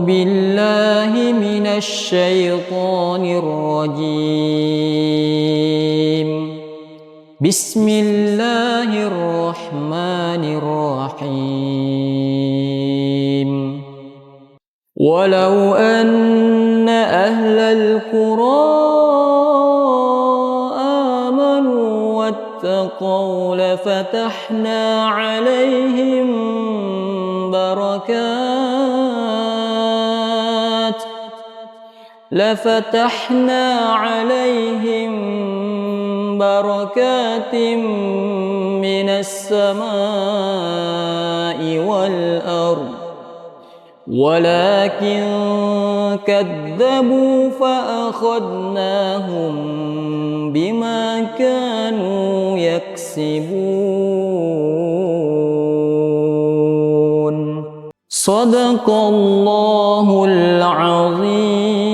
بالله من الشيطان الرجيم. بسم الله الرحمن الرحيم. ولو أن أهل القرى آمنوا واتقوا لفتحنا عليهم بركات من السماء والأرض، ولكن كذبوا فأخذناهم بما كانوا يكسبون. صدق الله العظيم.